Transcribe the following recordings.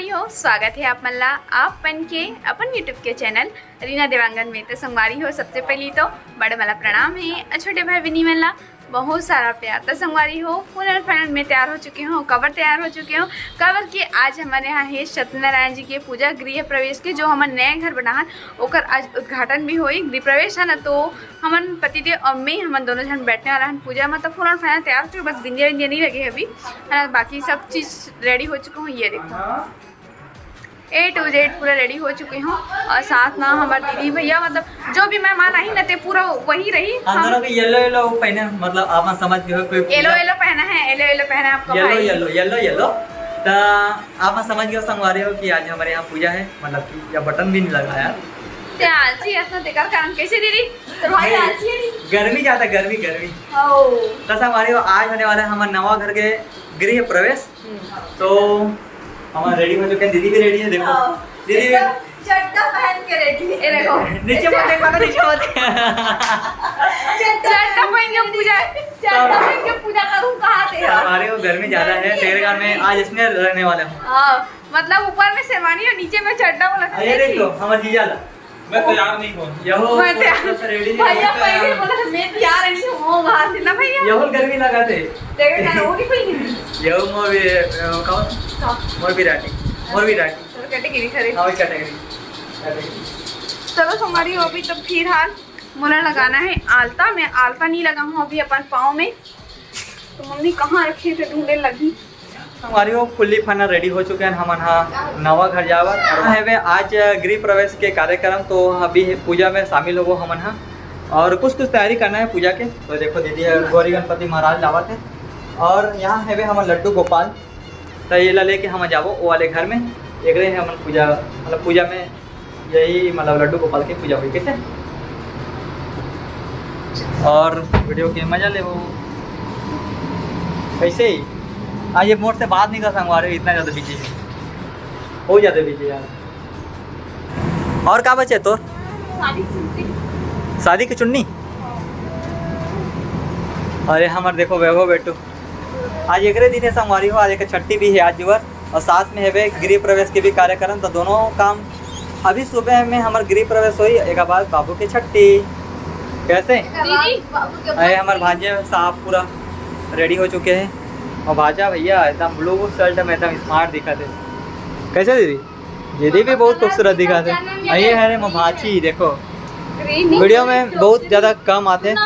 संगवारी हो, स्वागत है आप मल्ला आप बन के अपन यूट्यूब के चैनल रीना देवांगन में। तो संगवारी हो, सबसे पहली तो बड़े मला प्रणाम है, छोटे भाई विनी मल्ला बहुत सारा प्यार। तो संगवारी हो, फुल एंड फाइनल में तैयार हो चुके हो, कवर तैयार हो चुके हो। कवर के आज हमारे यहाँ है सत्यनारायण जी के पूजा गृह प्रवेश के, जो हमारे नया घर बना है ओकर आज उद्घाटन भी होई। गृह प्रवेश है ना, तो हमन पतिदेव और मैं हमन दोनों जन बैठने वाला है पूजा में। तो फुल एंड फाइनल तैयार हो चुके, बस बिंदिया बिंदिया नहीं लगे अभी है ना, बाकी सब चीज़ रेडी हो चुका हूँ। ये देखो A to Z पूरा रेडी हो चुके हूँ। और साथ में हमारे दीदी भैया, मतलब जो भी मेहमान आई ना, ते पूरा वही रही। हम दोनों के येलो येलो पहने, मतलब आप समझ गए कोई येलो येलो पहना है, येलो येलो पहना है आपका येलो भाई। Yellow yellow yellow. तो आप समझ गए संगवारी हो कि आज हमारे यहाँ पूजा है, मतलब कि या बटन भी नहीं लगा यार। ते आलसी असना तेकर कारण कैसे दीदी? तो भाई आलसी है नहीं, गर्मी ज्यादा, गर्मी गर्मी। तो संगवारी हो, आज होने वाला है हमारे नवा घर के गृह प्रवेश। तो हमारे रेडी हो चुके हैं, दीदी भी रेडी है। देखो दीदी चड्डा पहन के रेडी है। देखो नीचे मत देखो, नीचे मत चड्डा पहन के पूजा करूं कहां से? हमारे को गर्मी ज्यादा है, तेरे घर में आज इसमें रहने वाले हूँ। मतलब ऊपर में शेरवानी और नीचे में चड्डा वाला। अरे देख लो हमारे जीजा ला, मैं तैयार नहीं हूँ। यहो रेडी भैया पहले बोला मैं तैयार नहीं हूं, वहां से ना भैया यहो गर्मी लगा थे। देखो ना वो नहीं पहनी यहो मोर भी राटी तो कैटेगरी खरे। हाँ कैटेगरी। चलो हमारी हो अभी तो फिर हाल मोला लगाना है आलता। मैं आलता नहीं लगा हूँ अभी अपन पाँव में, तो मम्मी कहाँ रखी थे ढूंढने लगी। हमारी वो फुल्ली फाइनल रेडी हो चुके हैं, हम यहाँ नवा घर जावर और है वे आज गृह प्रवेश के कार्यक्रम। तो अभी पूजा में शामिल हो हम यहाँ, और कुछ तैयारी करना है पूजा के। तो देखो दीदी गौरी गणपति महाराज लावत है, और यहाँ है वे हम लड्डू गोपाल। तो ये ला लेके हम जाबो वो वाले घर में, एक रहे हम पूजा, मतलब पूजा में यही मतलब लड्डू गोपाल की पूजा हुई कैसे, और वीडियो के मजा ले वो कैसे ही। आज ये मोड़ से बात नहीं कर संगवार, इतना ज़्यादा बिजी है, हो जाते बिजी यार। और क्या बचे तो शादी की चुन्नी। अरे हमारे देखो वैभव बेटू आज एक दिन है संगवारी हो, आज एक छठी भी है आज जुवर, और साथ में है वे गृह प्रवेश के भी कार्यक्रम। तो दोनों काम अभी सुबह में हमारे गृह प्रवेश हुई, एक बाद बाबू की छठी कैसे। अरे हमारे भांजे साहब पूरा रेडी हो चुके हैं, और भाजा भैया एकदम ब्लू शर्ट में एकदम स्मार्ट दिखा थे कैसे। दीदी दीदी भी बहुत खूबसूरत दिखा थे। ये है रे भाची, देखो वीडियो में बहुत ज़्यादा कम आते हैं।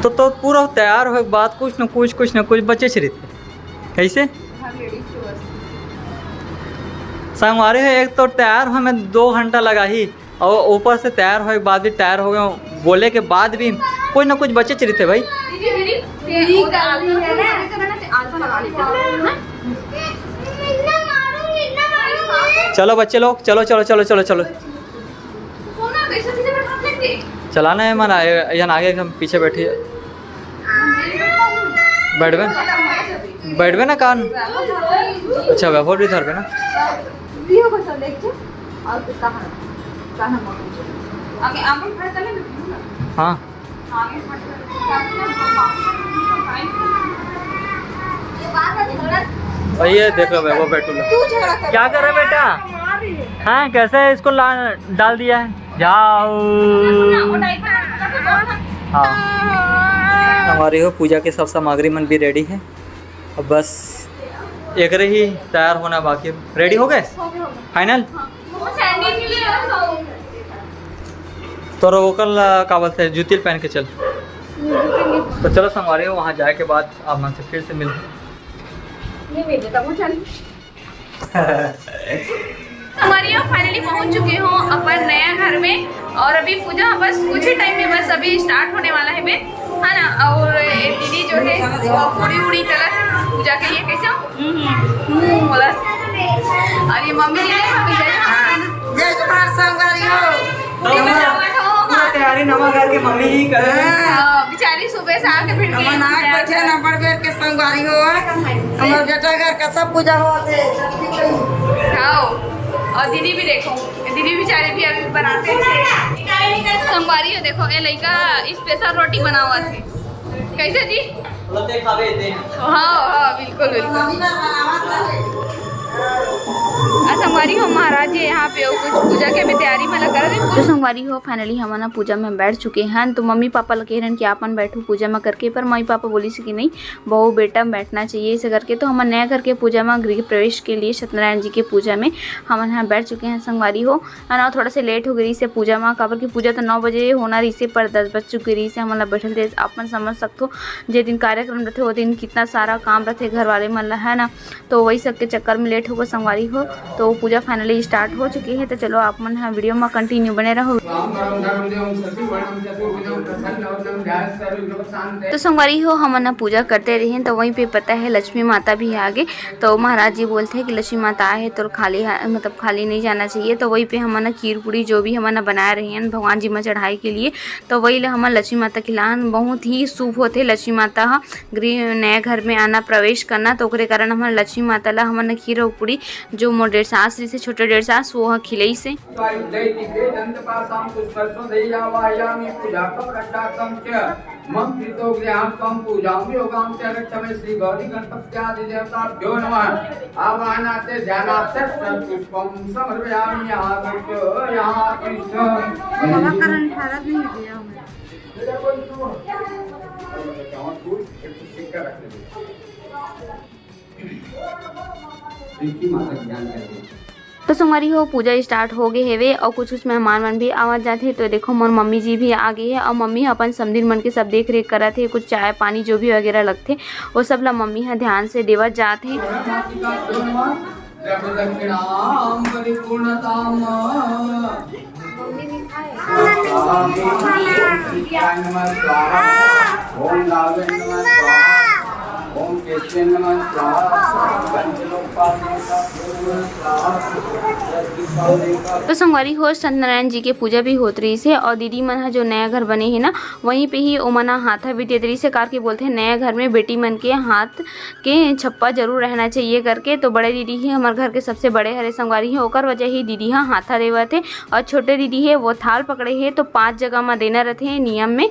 तो पूरा तैयार हो बाद कुछ न कुछ बचे रहते कैसे संगवारी है। एक तो तैयार हमें 2 घंटा लगा ही, और ऊपर से तैयार होने के बाद भी तैयार हो गए, बोले के बाद भी कुछ न कुछ बचे रहते भाई। चलो बच्चे लोग, चलो चलो चलो चलो चलो चलाना है मना। यहाँ आगे हम पीछे बैठिए, बैठ ना कान। अच्छा वैभव भी धर पे ना। हाँ ये देख लो वैभव बेटू क्या कर रहे बेटा। हाँ कैसे इसको डाल दिया है, जाओ। हाँ हमारी हो पूजा के सब सामग्री मन भी रेडी है, अब बस एक रही तैयार होना बाकी। रेडी हो गए फाइनल। तो वो कल का बोलते हैं जूती पहन के चल। तो चलो संगवारी हो, वहाँ जाए के बाद आप मन से फिर से मिल। हमारी यहाँ फाइनली पहुँच चुके हो अपन नया घर में, और अभी पूजा बस कुछ ही टाइम में बस अभी स्टार्ट होने वाला है बे, है ना। और दीदी जो है पूरी उड़ी तरह पूजा के लिए कैसे बोला, और ये मम्मी जी तैयारी नवा घर के मम्मी ही कर बेचारी सुबह से आके फिर बैठे ना बड़ बेर के संगवारी हो, हमारे बेटा घर का सब पूजा हो। और दीदी भी देखो, दीदी बेचारे भी अभी बनाते थे। संगवारी हो देखो, ये लड़का स्पेशल रोटी बना हुआ थे कैसे जी। लोटे खावे देते हैं। हाँ हाँ बिल्कुल बिल्कुल। संगवारी हो महाराज जी यहाँ पे कुछ पूजा के भी तैयारी में लगा रहे। तो संगवारी हो फाइनली हम ना पूजा में बैठ चुके हैं। तो मम्मी पापा कह रहे हैं कि आपन बैठो पूजा में करके, पर मम्मी पापा बोली से कि नहीं बहू बेटा बैठना चाहिए इसे करके। तो हम नया घर के पूजा में गृह प्रवेश के लिए सत्यनारायण जी के पूजा में हम यहाँ बैठ चुके हैं। संगवारी हो ना थोड़ा सा लेट हो गई से पूजा में, काबर की पूजा तो 9 बजे होना रही से, पर 10 बज चुकी रही से हम बैठल थे। अपन समझ सकते हो जे दिन कार्यक्रम रहते वो दिन कितना सारा काम रहते घर वाले मन है ना, तो वही सब के चक्कर में लेट होगा संगवारी हो। तो पूजा फाइनली स्टार्ट हो चुकी है। तो चलो आप मन वीडियो में कंटिन्यू बने रहो। तो संगवारी हो हम ना पूजा करते रहे। तो वहीं पे पता है लक्ष्मी माता भी आगे। तो महाराज जी बोलते हैं कि लक्ष्मी माता आए तो खाली मतलब खाली नहीं जाना चाहिए। तो वहीं पे हम ना खीर पूड़ी जो भी हम ना बना रहे हैं भगवान जी में चढ़ाई के लिए, तो वही हम लक्ष्मी माता खिलान। बहुत ही शुभ होते लक्ष्मी माता गृह नया घर में आना प्रवेश करना। तो ओकरे कारण हम लक्ष्मी माता ला हम खीर और पूड़ी जो मोर 1.5 सास से छोटे 1.5 सास वो खिलई से। तो संगवारी हो पूजा स्टार्ट हो गए हेवे और कुछ मेहमान मन भी आवाज जाते। तो देखो मोर मम्मी जी भी आ गई है और मम्मी अपन समदिन मन के सब देख रेख करा थे। कुछ चाय पानी जो भी वगैरह लगते वो सब ला मम्मी है ध्यान से देवत जाते। तो संगवारी हो सत्यनारायण जी के पूजा भी होत रही से और दीदी मन जो नया घर बने हैं ना वहीं पे ही ओ मना हाथा भी देत रही से कार के बोलते हैं नया घर में बेटी मन के हाथ के छप्पा जरूर रहना चाहिए करके। तो बड़े दीदी ही हमारे घर के सबसे बड़े हरे संगवारी है ओकर वजह ही दीदी हाँ हाथा देवा थे और छोटे दीदी है वो थाल पकड़े है। तो 5 जगह में देना रहते हैं नियम में।